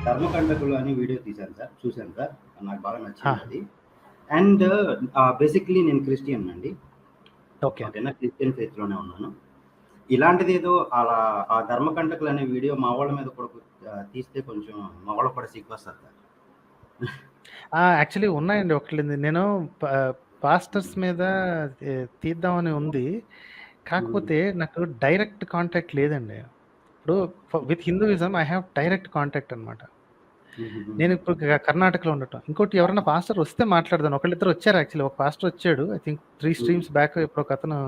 ధర్మకంటకులు అని వీడియో తీశాను సార్. చూశాను సార్. నాకు బాగా ఆ! నచ్చిందది. అండ్ బేసిక్‌లీ నేను క్రిస్టియన్ అండి. ఓకే. ఓకేనా. క్రిస్టియన్ ఫెయిత్‌లోనే ఉన్నాను. ఇలాంటిదేదో అలా ఆ ధర్మకంటకులు అనే వీడియో మా వాళ్ళ మీద కూడా తీస్తే కొంచెం మగవాళ్ళకి కూడా సిగ్గొస్తది సార్. యాక్చువల్లీ ఉన్నాయండి. ఒకళ్ళింది నేను పాస్టర్స్ మీద తీద్దామని ఉంది. కాకపోతే నాకు డైరెక్ట్ కాంటాక్ట్ లేదండి. ఇప్పుడు with Hinduism I have direct contact అనమాట. నేను ఇప్పుడు కర్ణాటకలో ఉండటం. ఇంకోటి ఎవరైనా పాస్టర్ వస్తే మాట్లాడదాను. ఒకళ్ళిద్దరు వచ్చారు యాక్చువల్లీ. ఒక పాస్టర్ వచ్చాడు. ఐ థింక్ 3 స్ట్రీమ్స్ బ్యాక్ ఇప్పుడు ఒకతను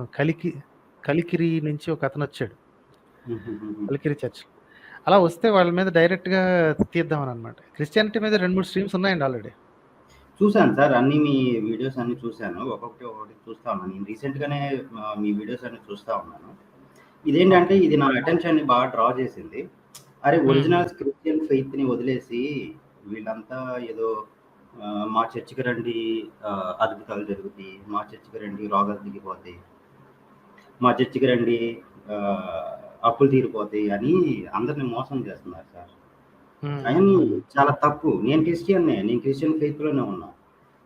కలికిరి నుంచి ఒకతను వచ్చాడు. కలికిరి చర్చ్. అలా వస్తే వాళ్ళ మీద డైరెక్ట్‌గా తీద్దామని అనమాట. క్రిస్టియానిటీ మీద 2, 3 స్ట్రీమ్స్ ఉన్నాయండి ఆల్రెడీ. చూశాను సార్. అన్నీ మీ వీడియోస్ అన్నీ చూశాను. ఒక్కొక్కటి చూస్తా ఉన్నాను. నేను రీసెంట్‌గానే మీ వీడియోస్ అన్నీ చూస్తా ఉన్నాను. ఇదేంటంటే ఇది నా అటెన్షన్‌ని బాగా డ్రా చేసింది. అరే! ఒరిజినల్ క్రిస్టియన్ ఫెయిత్‌ని వదిలేసి వీళ్ళంతా ఏదో మా చర్చికి రండి అద్భుతాలు జరుగుతాయి. మా చర్చికి రండి రోగాలు దిగిపోతాయి. మా చర్చికి రండి అప్పులు తీరిపోతాయి అని అందరిని మోసం చేస్తున్నారు సార్. అవన్నీ చాలా తప్పు. నేను క్రిస్టియన్‌నే. నేను క్రిస్టియన్ ఫెయిత్‌లోనే ఉన్నా.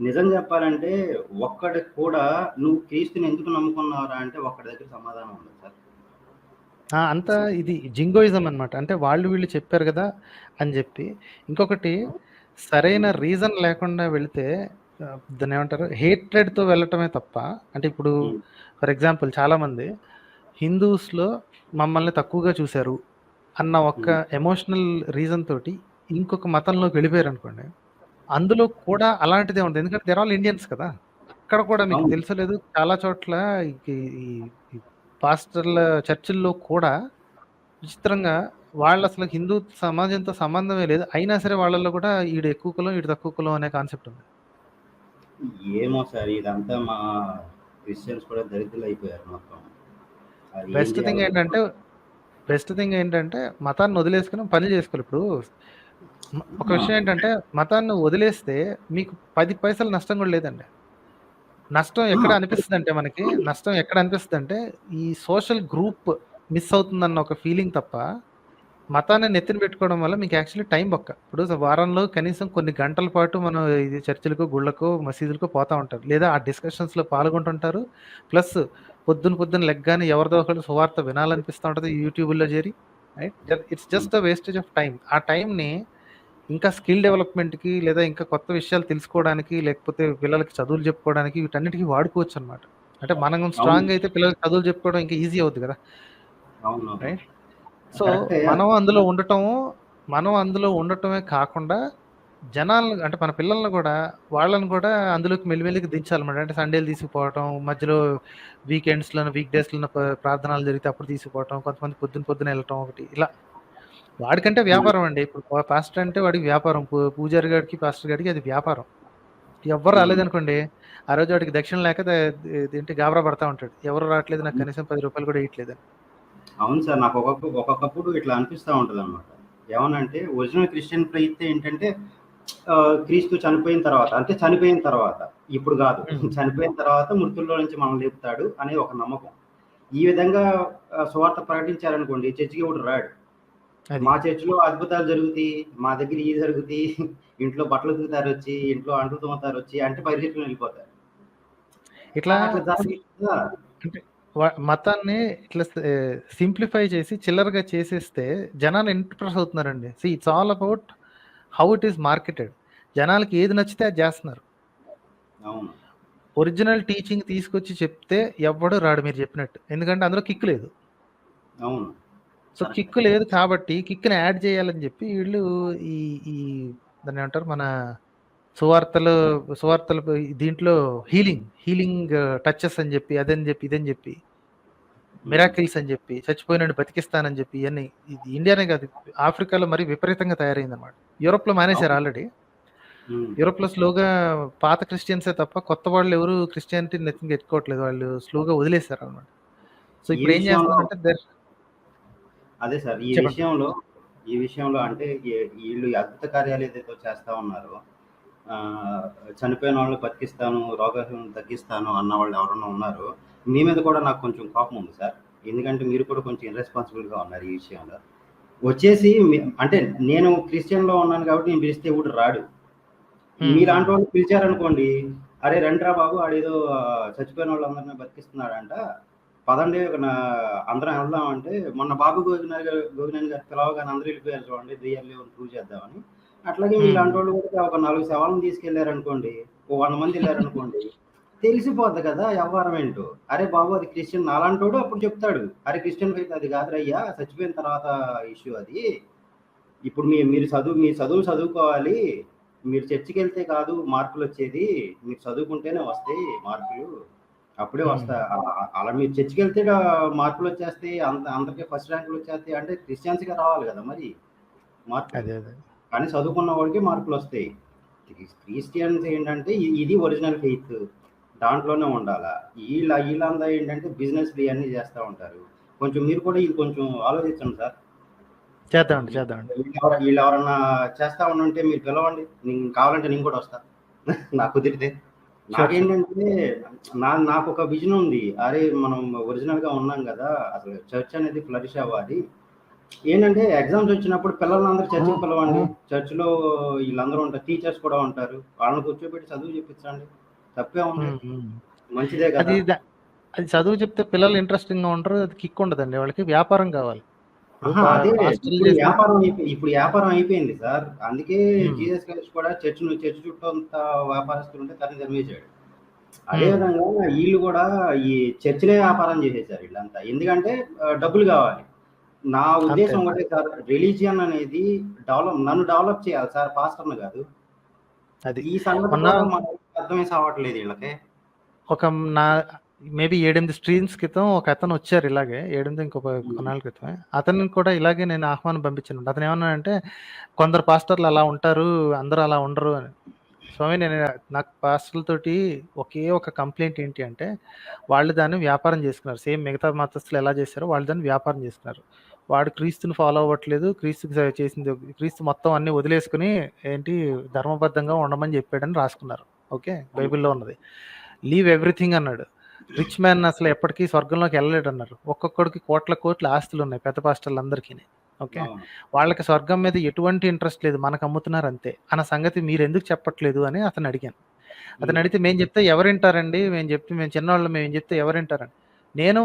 నిజం చెప్పాలంటే ఒక్కడికి కూడా నువ్వు క్రీస్తుని ఎందుకు నమ్ముకున్నావురా అంటే ఒక్కడి దగ్గర సమాధానం ఉండదు సార్. అంతా ఇది జింగోయిజం అనమాట. అంటే వాళ్ళు వీళ్ళు చెప్పారు కదా అని చెప్పి. ఇంకొకటి సరైన రీజన్ లేకుండా వెళితే దాన్ని ఏమంటారు హేట్రెడ్‌తో వెళ్ళటమే తప్ప అంటే ఇప్పుడు ఫర్ ఎగ్జాంపుల్ చాలామంది హిందూస్‌లో మమ్మల్ని తక్కువగా చూశారు అన్న ఒక్క ఎమోషనల్ రీజన్ తోటి ఇంకొక మతంలోకి వెళ్ళిపోయారనుకోండి. అందులో కూడా అలాంటిదే ఉంటుంది. ఎందుకంటే దే ఆర్ ఆల్ ఇండియన్స్ కదా! అక్కడ కూడా మీకు అవును. తెలుసో లేదో చాలా చోట్ల ఈ పాస్టర్ల చర్చిల్లో కూడా విచిత్రంగా వాళ్ళసలు హిందూ సమాజంతో సంబంధమే లేదు. అయినా సరే వాళ్ళలో కూడా ఈడు ఎక్కువ కులం, ఈడు తక్కువ కులం అనే కాన్సెప్ట్ ఉంది. ఏమో సార్ ఇదంతా మా క్రిస్టియన్స్ కూడా దరిద్రులైపోయారు మొత్తం. అది ఏం బెస్ట్ థింగ్ చేయాలో ఏంటంటే మతాన్ని వదిలేసుకొని పని చేసుకోవాలి. ఇప్పుడు ఒక విషయం ఏంటంటే మతాన్ని వదిలేస్తే మీకు 10 పైసలు నష్టం కూడా లేదండి. నష్టం ఎక్కడ అనిపిస్తదంటే మనకి నష్టం ఎక్కడ అనిపిస్తదంటే ఈ సోషల్ గ్రూప్ మిస్ అవుతుందన్న ఒక ఫీలింగ్ తప్ప మతాన్ని నెత్తిన పెట్టుకోవడం వల్ల మీకు యాక్చువల్లీ టైం బొక్క. ఇప్పుడు వారంలో కనీసం కొన్ని గంటల పాటు మనం ఇది చర్చిలకు, గుళ్ళకు, మసీదులకు పోతా ఉంటారు. లేదా ఆ డిస్కషన్స్‌లో పాల్గొంటుంటారు. ప్లస్ పొద్దున లెగ్గానే ఎవరిదో ఒకళ్ళు సువార్త వినాలనిపిస్తా ఉంటది యూట్యూబ్‌లో చేరి. Right? It's just a wastage of time. ఆ టైంని ఇంకా స్కిల్ డెవలప్‌మెంట్‌కి లేదా ఇంకా కొత్త విషయాలు తెలుసుకోవడానికి, లేకపోతే పిల్లలకి చదువులు చెప్పుకోవడానికి వీటన్నిటికి వాడుకోవచ్చనమాట. అంటే మనం స్ట్రాంగ్ అయితే పిల్లలకి చదువులు చెప్పుకోవడం ఇంకా ఈజీ అవుద్ది కదా! అవును. రైట్? సో, కరెక్టే. మనం అందులో ఉండటమే కాకుండా జనాలను అంటే మన పిల్లల్ని కూడా వాళ్ళని కూడా అందులోకి మెల్లిమెల్లిగా దించాలన్నమాట. అంటే సండేలు తీసుకుపోవటం, మధ్యలో వీకెండ్స్‌లోను, వీక్ డేస్‌లోను ప్రార్థనలు జరిగితే అప్పుడు తీసుకుపోవటం, కొంతమంది పొద్దున వెళ్ళటం ఒకటి ఇలా. వాడికంటే వ్యాపారం అండి. ఇప్పుడు పాస్టర్ అంటే వాడికి వ్యాపారం. పూజారి గాడికి, పాస్టర్ గాడికి అది వ్యాపారం. ఎవ్వరు రాలేదనుకోండి, ఆ రోజు వాడికి దక్షిణ లేక ఇదేంటి గాబరా పడతా ఉంటాడు. ఎవరు రావట్లేదు నాకు కనీసం ₹10 కూడా ఇయ్యట్లేదని. అవును సార్. నాకు ఒక్కొక్కప్పుడు ఇట్లా అనిపిస్తా ఉంటదనమాట. ఏమనంటే ఒరిజినల్ క్రిస్టియన్ ఫెయిత్ ఏంటంటే క్రీస్తు చనిపోయిన తర్వాత అంటే చనిపోయిన తర్వాత ఇప్పుడు గాదు. చనిపోయిన తర్వాత మృతుల్లో నుంచి మనల్ని లేపుతాడు అనే ఒక నమ్మకం. ఈ విధంగా సువార్త ప్రకటించారనుకోండి చర్చికి ఎవడు రాడు. అది. మా చర్చిలో అద్భుతాలు జరుగుతాయి. మా దగ్గర ఇయి జరుగుతాయి. ఇంట్లో బట్టలు ఉతుకుతారొచ్చి, ఇంట్లో అంట్లు తోముతారొచ్చి అంటే పరిగెత్తుకొని వెళ్ళిపోతారు. ఇట్లా అట్లా జరగదు కదా! అంటే మతాన్ని ఇట్లా సింప్లిఫై చేసి చిల్లరగా చేసేస్తే జనాలు ఇంప్రెస్ అవుతున్నారండి. It's all about how it is marketed. జనాలకి ఏది నచ్చితే అది చేస్తున్నారు. అవును. ఒరిజినల్ టీచింగ్ తీసుకొచ్చి చెప్తే ఎవ్వడు రాడు మీరు చెప్పినట్టు. ఎందుకంటే అందులో కిక్ లేదు. అవును. సో కిక్ లేదు కాబట్టి కిక్‌ని యాడ్ చేయాలని చెప్పి వీళ్ళు ఈ ఈ దాన్నేమంటారు మన సువార్తలు దీంట్లో హీలింగ్ టచెస్ అని చెప్పి, అదని చెప్పి, ఇదని చెప్పి, మిరాకిల్స్ అని చెప్పి, చచ్చిపోయినోడిని బతికిస్తానని చెప్పి ఇయన్నీ ఇది ఇండియానే కాదు ఆఫ్రికాలో మరి విపరీతంగా తయారైందన్నమాట. యూరోప్‌లో మానేశారు అవును. ఆల్రెడీ. హ్మ్. యూరోప్‌లో స్లోగా పాత క్రిస్టియన్సే తప్ప కొత్త వాళ్ళు ఎవరు క్రిస్టియానిటీని నెత్తినకి ఎత్తుకోవట్లేదు. వాళ్ళు స్లోగా వదిలేసారన్నమాట. సో ఈ ఇప్పుడు ఏం విషయంలో చేస్తున్నారంటే అదే సార్. చెప్పండి. ఈ విషయంలో అంటే ఈళ్ళు ఈ అద్భుత కార్యాలు ఏదైతే చేస్తా ఉన్నారో చనిపోయిన వాళ్ళని బతికిస్తాను, రోగాలను తగ్గిస్తాను అన్న వాళ్ళు ఎవరైనా ఉన్నారో, మీ మీద కూడా నాకు కొంచెం కోపం ఉంది సార్. ఎందుకంటే మీరు కూడా కొంచెం ఇర్రెస్పాన్సిబుల్‌గా ఉన్నారు ఈ విషయంలో. వచ్చేసి అంటే నేను క్రిస్టియన్‌లో ఉన్నాను కాబట్టి నేను పిలిస్తే ఎవడు రాడు. మీలాంటి వాళ్ళు పిలిచారనుకోండి, "అరే రండిరా బాబు ఆడేదో చచ్చిపోయిన వాళ్ళందరిని బతికిస్తున్నాడంట. పదండి అందరం వెళ్దాం" అంటే మొన్న బాబు గోగినేని గారు పిలవగానే అందరూ వెళ్ళిపోయారు చూడండి దెయ్యాలు లేవని ప్రూవ్ చేద్దామని. అట్లాగే మీలాంటోళ్ళు కూడా ఒక 4 శవాలను తీసుకెళ్లారనుకోండి, ఓ 100 మంది ఎళ్లారనుకోండి, తెలిసిపోద్ది కదా వ్యవహారం ఏంటో. అరే బాబు అది క్రిస్టియన్ నాలాంటోడు అప్పుడు చెప్తాడు. అరే క్రిస్టియన్ ఫెయిత్ అది కాదురయ్యా చచ్చిపోయిన తర్వాత ఇష్యూ అది. ఇప్పుడు మీరు చదువు చదువుకోవాలి. మీరు చర్చికెళ్తే కాదు మార్కులొచ్చేది. మీరు చదువుకుంటేనే వస్తాయి మార్కులు. అప్పుడే వస్తా అలా మీరు చర్చికెళ్తే మార్కులొచ్చేస్తాయి. అందరికి ఫస్ట్ ర్యాంకులొచ్చేస్తాయి అంటే క్రిస్టియన్స్‌గా రావాలి కదా మరి మార్కులు. అదే అదే కానీ చదువుకున్న వాడికి మార్కులొస్తాయి. క్రిస్టియన్స్ ఏంటంటే ఇది ఒరిజినల్ ఫెయిత్. దాంట్లోనే ఉండాలా. ఈళ్ళంతా ఏంటంటే బిజినెస్‌లు ఇయన్నీ చేస్తా ఉంటారు. కొంచెం మీరు కూడా ఇది కొంచెం ఆలోచించండి సార్. చేద్దామండి. వీళ్ళెవరన్నా చేస్తా ఉంటే మీరు పిలవండి. కావాలంటే నేను కూడా వస్తా. నాకు కుదిరితే. నాకేంటంటే నాకు ఒక విజన్ ఉంది. అరే మనం ఒరిజినల్ గా ఉన్నాం కదా, అసలు చర్చ్ అనేది ఫ్లరిష్ అవ్వాలి. ఏంటంటే ఎగ్జామ్స్ వచ్చినప్పుడు పిల్లలందరూ చర్చికి పిలవండి. చర్చ్ లో వీళ్ళందరూ ఉంటారు, టీచర్స్ కూడా ఉంటారు. వాళ్ళని కూర్చోబెట్టి చదువు చెప్పించండి. తప్పే ఉంది, మంచిదే కదా. అది చదువు చెప్తే పిల్లలు ఇంట్రెస్టింగ్ గా ఉంటారు, అది కిక్ ఉండదండి. వాళ్ళకి వ్యాపారం కావాలి. అదే ఇప్పుడు వ్యాపారం అయిపోయింది సార్. అందుకే జీసస్ క్రైస్ట్ కూడా చర్చ్ చుట్టూ అంతా వ్యాపారస్తులు ఉంటే తను ధర్మేశాడు. అదే విధంగా వీళ్ళు కూడా ఈ చర్చినే వ్యాపారం చేసేసారు వీళ్ళంతా. ఎందుకంటే డబ్బులు కావాలి. నా ఉద్దేశం ఒకటే సార్, రిలీజియన్ అనేది నన్ను డెవలప్ చేయాలి సార్, పాస్టర్ను కాదు. ఈ సంగతి కూడా మనకు అర్థమే సావట్లేదు వీళ్ళకి. మేబీ 7-8 స్ట్రీమ్స్ క్రితం ఒక అతను వచ్చారు ఇలాగే, 7-8 ఇంకొక కొన్నాళ్ళ క్రితమే. అతన్ని కూడా ఇలాగే నేను ఆహ్వానం పంపించాను. అతను ఏమన్నానంటే, కొందరు పాస్టర్లు అలా ఉంటారు, అందరూ అలా ఉండరు అని. స్వామి, నాకు పాస్టర్లతోటి ఒకే ఒక కంప్లైంట్ ఏంటి అంటే, వాళ్ళు దాన్ని వ్యాపారం చేసుకున్నారు. సేమ్ మిగతా మతస్థులు ఎలా చేశారో వాళ్ళు దాన్ని వ్యాపారం చేసుకున్నారు. వాడు క్రీస్తుని ఫాలో అవ్వట్లేదు, క్రీస్తు మొత్తం అన్ని వదిలేసుకుని ఏంటి ధర్మబద్ధంగా ఉండమని చెప్పాడని రాసుకున్నారు. ఓకే, బైబిల్లో ఉన్నది. లీవ్ ఎవ్రీథింగ్ అన్నాడు. రిచ్ మ్యాన్ అసలు ఎప్పటికీ స్వర్గంలోకి వెళ్ళలేడు అన్నారు. ఒక్కొక్కడికి కోట్ల ఆస్తులు ఉన్నాయి పెద్ద పాస్టర్లందరికీ. ఓకే, వాళ్ళకి స్వర్గం మీద ఎటువంటి ఇంట్రెస్ట్ లేదు, మనకు అమ్ముతున్నారు అంతే అన్న సంగతి మీరు ఎందుకు చెప్పట్లేదు అని అతను అడిగాను. అతను అడిగితే మేము చెప్తే ఎవరింటారండి, మేము చిన్నవాళ్ళు, మేము చెప్తే ఎవరింటారండి. నేను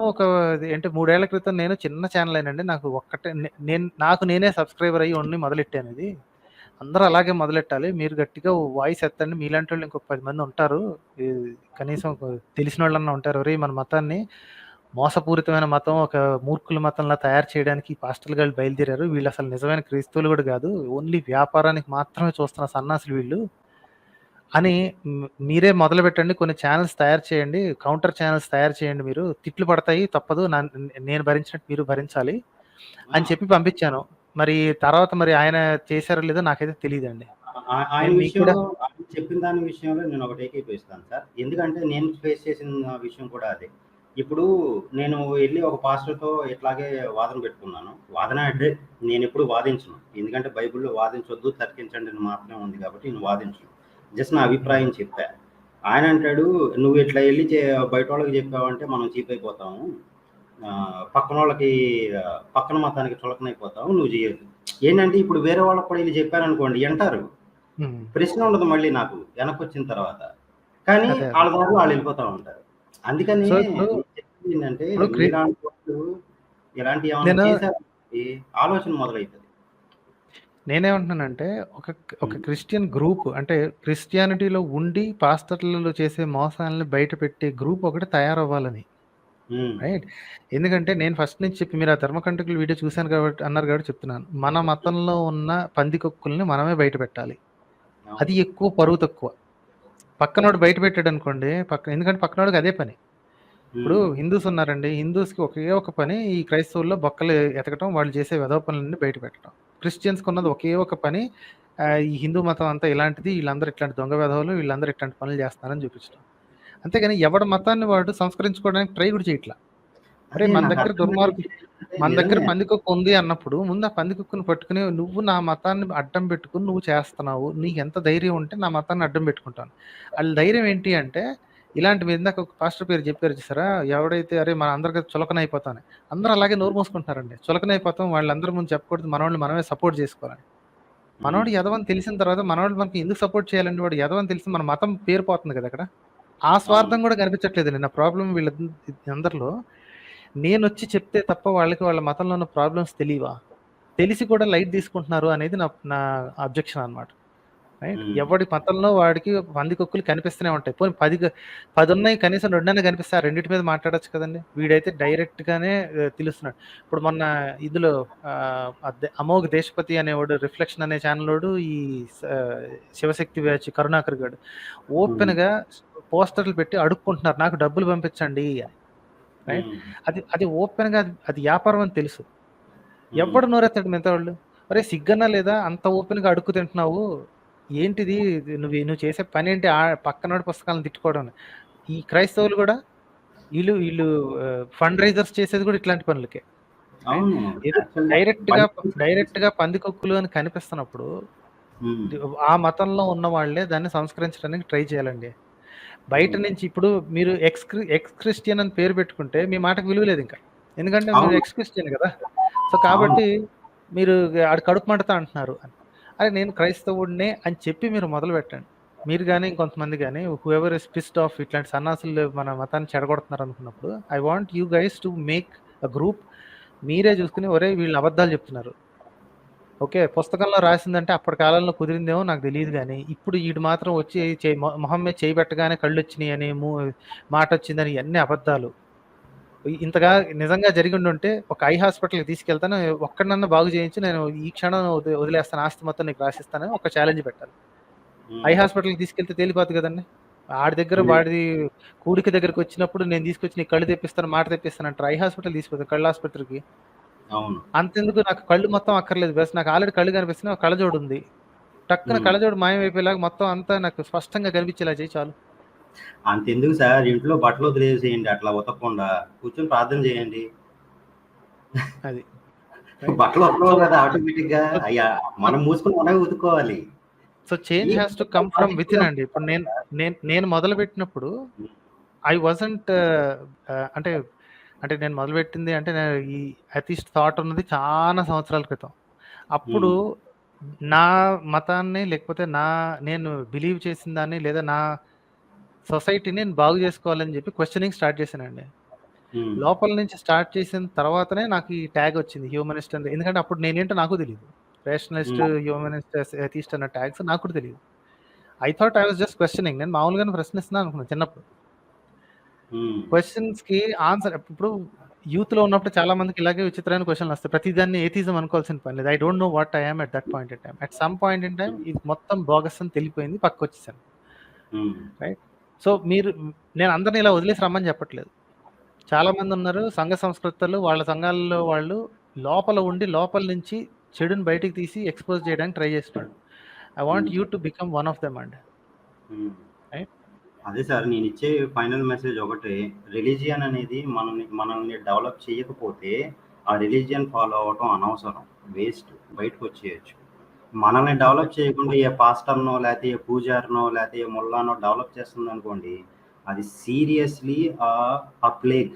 3 ఏళ్ల క్రితం నేను చిన్న ఛానల్ అయినండి, నాకు నేనే సబ్స్క్రైబర్ అయ్యి ఉండి మొదలెట్టాను. ఇది అందరూ అలాగే మొదలెట్టాలి, మీరు గట్టిగా వాయిస్ ఎత్తండి, మీలాంటి వాళ్ళు ఇంకొక 10 మంది ఉంటారు, కనీసం తెలిసిన వాళ్ళన్నా ఉంటారు. ఒరేయ్, మన మతాన్ని మోసపూరితమైన మతం, ఒక మూర్ఖుల మతంలా తయారు చేయడానికి పాస్టర్లు గాళ్ళు బయలుదేరారు. వీళ్ళు అసలు నిజమైన క్రైస్తవులు కూడా కాదు, ఓన్లీ వ్యాపారానికి మాత్రమే చూస్తున్న సన్నాసులు వీళ్ళు అని మీరే మొదలు పెట్టండి. కొన్ని ఛానల్స్ తయారు చేయండి, కౌంటర్ ఛానల్స్ తయారు చేయండి, మీరు తిట్లు పడతాయి తప్పదు, నేను భరించినట్టు మీరు భరించాలి అని చెప్పి పంపించాను. మరి తర్వాత ఆయన చేశారో లేదో నాకైతే తెలియదండి. ఆయన చెప్పిన దాని విషయంలో నేను ఒకటి ఏకీపిస్తాను సార్. ఎందుకంటే నేను ఫేస్ చేసిన విషయం కూడా అదే. ఇప్పుడు నేను వెళ్ళి ఒక పాస్టర్తో ఇట్లాగే వాదన పెట్టుకున్నాను. వాదన అంటే నేను ఎప్పుడు వాదించను, ఎందుకంటే బైబిల్లో వాదించొద్దు, తర్కించండి అని మాత్రమే ఉంది కాబట్టి నేను వాదించను. జస్ట్ నా అభిప్రాయం చెప్పా. ఆయన అంటాడు, నువ్వు ఇట్లా వెళ్ళి బయట వాళ్ళకి చెప్పావంటే మనం చీప్ అయిపోతాము, పక్కన మతానికి చులకనైపోతావు, నువ్వు చేయొద్దు. ఏంటంటే ఇప్పుడు వేరే వాళ్ళకి కూడా వెళ్ళి చెప్పారనుకోండి, వింటారు, ప్రశ్న ఉండదు మళ్ళీ నాకు వెనక్కి వచ్చిన తర్వాత. కానీ వాళ్ళ దాంట్లో వాళ్ళు వెళ్ళిపోతా ఉంటారు. అందుకని ఏంటంటే ఇలాంటి ఏమైనా చేశారంటే ఆలోచన మొదలవుతుంది. నేనేమంటున్నానంటే, ఒక క్రిస్టియన్ గ్రూప్, అంటే క్రిస్టియానిటీలో ఉండి పాస్టర్లలో చేసే మోసాలని బయట పెట్టే గ్రూప్ ఒకటి తయారవ్వాలని, రైట్? ఎందుకంటే నేను ఫస్ట్ నుంచి చెప్పి, మీరు ఆ ధర్మకంటకుల వీడియో చూశాను అన్నారు కాబట్టి చెప్తున్నాను. మన మతంలో ఉన్న పందికొక్కుల్ని మనమే బయట పెట్టాలి. అది ఎక్కువ పరువు తక్కువ. పక్కనోడు బయట పెట్టాడు అనుకోండి, ఎందుకంటే పక్కనోడికి అదే పని. ఇప్పుడు హిందూస్ ఉన్నారండి, హిందూస్కి ఒకే ఒక పని ఈ క్రైస్తవుల్లో బొక్కలు ఎతకటం, వాళ్ళు చేసే వెధవ పనులన్నీ బయట పెట్టడం. క్రిస్టియన్స్కి ఉన్నది ఒకే ఒక పని, ఈ హిందూ మతం అంతా ఇలాంటిది, వీళ్ళందరూ ఇట్లాంటి దొంగ వెధవలు, వీళ్ళందరూ ఇట్లాంటి పనులు చేస్తున్నారని చూపించడం. అంతేగాని ఎవడ మతాన్ని వాడు సంస్కరించుకోవడానికి ట్రై కూడా చేయట్లా. అరే మన దగ్గర పందికొక్కు ఉంది అన్నప్పుడు ముందు ఆ పందికొక్కుని పట్టుకుని, నువ్వు నా మతాన్ని అడ్డం పెట్టుకుని నువ్వు చేస్తున్నావు, నీకు ఎంత ధైర్యం ఉంటే నా మతాన్ని అడ్డం పెట్టుకుంటాను. వాళ్ళ ధైర్యం ఏంటి అంటే, ఇలాంటి మీరు ఇందాక ఒక పాస్టర్ పేరు చెప్పారు చూసారా, ఎవడైతే అరే మన అందరికీ చులకన అయిపోతామని, అందరూ అలాగే నోరు మూసుకుంటున్నారండి. చులకన అయిపోతాం, వాళ్ళందరి ముందు చెప్పకూడదు, మనోళ్ళని మనమే సపోర్ట్ చేసుకోవాలని. మనోడు ఎదవని తెలిసిన తర్వాత మనోడు మనకి ఎందుకు సపోర్ట్ చేయాలండి? వాడు ఎదవని తెలిసి మన మతం పేరుపోతుంది కదా అక్కడ. ఆ స్వార్థం కూడా కనిపించట్లేదండి. నా ప్రాబ్లం అందరిలో నేనొచ్చి చెప్తే తప్ప వాళ్ళకి వాళ్ళ మతంలో ఉన్న ప్రాబ్లమ్స్ తెలియవా, తెలిసి కూడా లైట్ తీసుకుంటున్నారు అనేది నా అబ్జెక్షన్ అనమాట. రైట్, ఎవడి మతంలో వాడికి పందికొక్కులు కనిపిస్తూనే ఉంటాయి. పోనీ 10 ఉన్నాయి, కనీసం 2 కనిపిస్తే ఆ రెండింటి మీద మాట్లాడొచ్చు కదండి. వీడైతే డైరెక్ట్ గానే తెలుస్తున్నాడు. ఇప్పుడు మొన్న ఇందులో అమోఘ దేశపతి అనేవాడు, రిఫ్లెక్షన్ అనే ఛానల్, ఈ శివశక్తి బ్యాచ్ కరుణాకర్ గారు ఓపెన్ గా పోస్టర్లు పెట్టి అడుక్కుంటున్నారు, నాకు డబ్బులు పంపించండి అని. రైట్, అది ఓపెన్ గా అది వ్యాపారం అని తెలుసు. ఎవడు నోరెత్తాడు మిగతా వాళ్ళు? అరే సిగ్గన్నా లేదా, అంత ఓపెన్ గా అడుక్కు తింటున్నావు, ఏంటిది, నువ్వు చేసే పని ఏంటి? పక్కనోడి పుస్తకాలను తిట్టుకోవడం. ఈ క్రైస్తవులు కూడా వీళ్ళు ఫండ్ రైజర్స్ చేసేది కూడా ఇట్లాంటి పనులకే. డైరెక్ట్ గా పందికొక్కులు అని కనిపిస్తున్నప్పుడు ఆ మతంలో ఉన్న వాళ్ళే దాన్ని సంస్కరించడానికి ట్రై చేయాలండి. బయట నుంచి ఇప్పుడు మీరు ఎక్స్ క్రిస్టియన్ అని పేరు పెట్టుకుంటే మీ మాటకు విలువ లేదు ఇంకా, ఎందుకంటే మీరు ఎక్స్ క్రిస్టియన్ కదా. సో కాబట్టి మీరు ఆడు కడుపు మంటతా అంటున్నారు అని. అరే నేను క్రైస్తవుడినే అని చెప్పి మీరు మొదలు పెట్టండి. మీరు కానీ ఇంకొంతమంది కానీ హూఎవర్ ఇస్ పిస్డ్ ఆఫ్ ఇట్లాంటి సన్నాసులు మన మతాన్ని చెడగొడుతున్నారు అనుకున్నప్పుడు, I want you guys to make a group. మీరే చూసుకుని ఒరే వీళ్ళు అబద్ధాలు చెప్తున్నారు, ఓకే పుస్తకంలో రాసిందంటే అప్పటి కాలంలో కుదిరిందేమో నాకు తెలియదు, కానీ ఇప్పుడు వీడు మాత్రం వచ్చి మొహం మీద చేయి పెట్టగానే కళ్ళు వచ్చినాయి అని మాట వచ్చిందని ఇవన్నీ అబద్ధాలు. ఇంతగా నిజంగా జరిగి ఉంటే ఒక ఐ హాస్పిటల్కి తీసుకెళ్తాను, ఒక్కడన్నా బాగు చేయించి నేను ఈ క్షణం వదిలేస్తాను, ఆస్తి మొత్తం నీకు రాసిస్తానని ఒక ఛాలెంజ్ పెట్టాలి. ఐ హాస్పిటల్కి తీసుకెళ్తే తేలిపోతుంది కదండి. ఆడి దగ్గర వాడి కూడికి దగ్గరకు వచ్చినప్పుడు నేను తీసుకొచ్చి నీ కళ్ళు తెప్పిస్తాను, మాట తెప్పిస్తాను అంటారు. ఐ హాస్పిటల్ తీసుకొస్తాను, కళ్ళు ఆసుపత్రికి. అంతెందుకు, నాకు కళ్ళు మొత్తం అక్కర్లేదు, బస్ నాకు ఆల్రెడీ కళ్ళు కనిపిస్తున్నా, కళ్ళజోడు ఉంది, టక్కున కళ్ళజోడు మాయమైపోయేలాగా మొత్తం అంతా నాకు స్పష్టంగా కనిపించేలా చేయి చాలు. అంతెందుకు సార్, ఇంట్లో బట్టలు వదిలేసేయండి, అట్లా ఉతకకుండా కూర్చొని ప్రార్థన చేయండి. అది బట్టలు ఉతకవు కదా ఆటోమేటిక్ గా, అయ్యా మనం మూసుకుని మనమే ఉతుక్కోవాలి. So change has to come from with in అండి. ఇప్పుడు నేను మొదలు పెట్టినప్పుడు ఐ వాజంట్ అంటే నేను మొదలుపెట్టింది అంటే ఈ అథీస్ట్ థాట్ ఉన్నది చాలా సంవత్సరాల క్రితం. అప్పుడు నా మతాన్ని లేకపోతే నేను బిలీవ్ చేసిన దాన్ని లేదా నా సొసైటీని నేను బాగు చేసుకోవాలని చెప్పి క్వశ్చనింగ్ స్టార్ట్ చేశానండి. లోపల నుంచి స్టార్ట్ చేసిన తర్వాతనే నాకు ఈ ట్యాగ్ వచ్చింది హ్యూమనిస్ట్ అని. ఎందుకంటే అప్పుడు నేనేంటో నాకు తెలియదు, రేషనలిస్ట్, హ్యూమనిస్ట్, ఎథీస్ట్ అన్న ట్యాగ్స్ నాకు కూడా తెలియదు. I thought I was just questioning. నేను మామూలుగానే ప్రశ్నిస్తున్నాను అనుకున్నాను చిన్నప్పుడు. క్వశ్చన్స్ కి ఆన్సర్ ఇప్పుడు యూత్ లో ఉన్నప్పుడు చాలా మందికి ఇలాగే విచిత్రమైన క్వశ్చన్లు వస్తాయి. ప్రతిదాన్ని ఏథిజం అనుకోవాల్సిన పని లేదు. I don't know what I am at that point in time. At some point in time ఇది మొత్తం బోగస్ అని తెలిసిపోయింది, పక్కకు వచ్చేసాను. రైట్, సో నేను అందరిని ఇలా వదిలేసి రమ్మని చెప్పట్లేదు. చాలా మంది ఉన్నారు సంఘ సంస్కృతులు, వాళ్ళ సంఘాలలో వాళ్ళు లోపల ఉండి లోపల నుంచి చెడుని బయటికి తీసి ఎక్స్పోజ్ చేయడానికి ట్రై చేస్తున్నాడు. I want you to become one of them అండి. అదే సార్, నేను ఇచ్చే ఫైనల్ మెసేజ్ ఒకటే, రిలీజియన్ అనేది మనల్ని డెవలప్ చేయకపోతే ఆ రిలీజియన్ ఫాలో అవ్వటం అనవసరం, వేస్ట్, బయటకు వచ్చేయచ్చు. మనల్ని డెవలప్ చేయకుండా ఏ పాస్టర్నో లేకపోతే ఏ పూజారినో లేకపోతే ఏ ముల్లానో డెవలప్ చేస్తుంది అనుకోండి, అది సీరియస్లీ ఆ ప్లేగ్.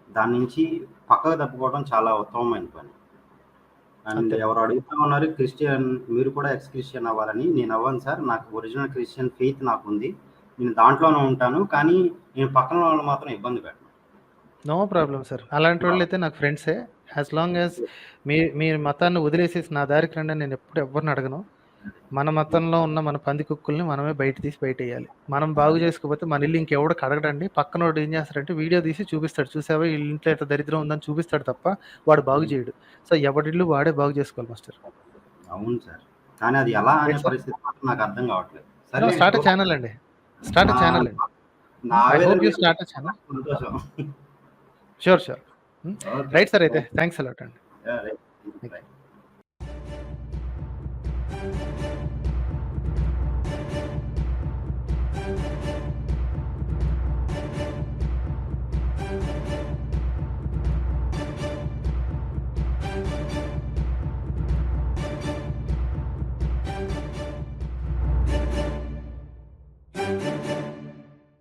దాని నుంచి పక్కకు తప్పుకోవడం చాలా ఉత్తమమైన పని. అండ్ ఎవరు అడుగుతా ఉన్నారు క్రిస్టియన్, మీరు కూడా ఎక్స్ క్రిస్టియన్ అవ్వాలని. నేను అవ్వను సార్, నాకు ఒరిజినల్ క్రిస్టియన్ ఫెయిత్ నాకు ఉంది, నేను దాంట్లోనే ఉంటాను, కానీ నేను పక్కన వాళ్ళు మాత్రం ఇబ్బంది పెట్టను. నో ప్రాబ్లం సార్, అలాంటి వాళ్ళు అయితే నాకు ఫ్రెండ్సే. యాజ్ లాంగ్ యాజ్ మీ మతాన్ని వదిలేసేసి నా దారికి రండి నేను ఎప్పుడు ఎవరిని అడగను. మన మతంలో ఉన్న మన పంది కుక్కుల్ని మనమే బయట వేయాలి. మనం బాగు చేసుకోకపోతే మన ఇల్లు ఇంకెవడో కడగడండి. పక్కనోడు ఏం చేస్తాడంటే వీడియో తీసి చూపిస్తాడు, చూసావా ఈ ఇంట్లో ఎంత దరిద్రం ఉందని చూపిస్తాడు తప్ప వాడు బాగు చేయడు. సో ఎవడిల్లు వాడే బాగు చేసుకోవాలి మాస్టర్. అవును సార్, కానీ అది ఎలా అనే పరిస్థితి నాకు అర్థం కావట్లేదు. సరే, స్టార్ట్ ఛానల్ అండి, స్టార్ట్ ఛానల్ అండి. I hope you start channel. Sure right sir, అయితే థ్యాంక్స్ అలాట్ అండి.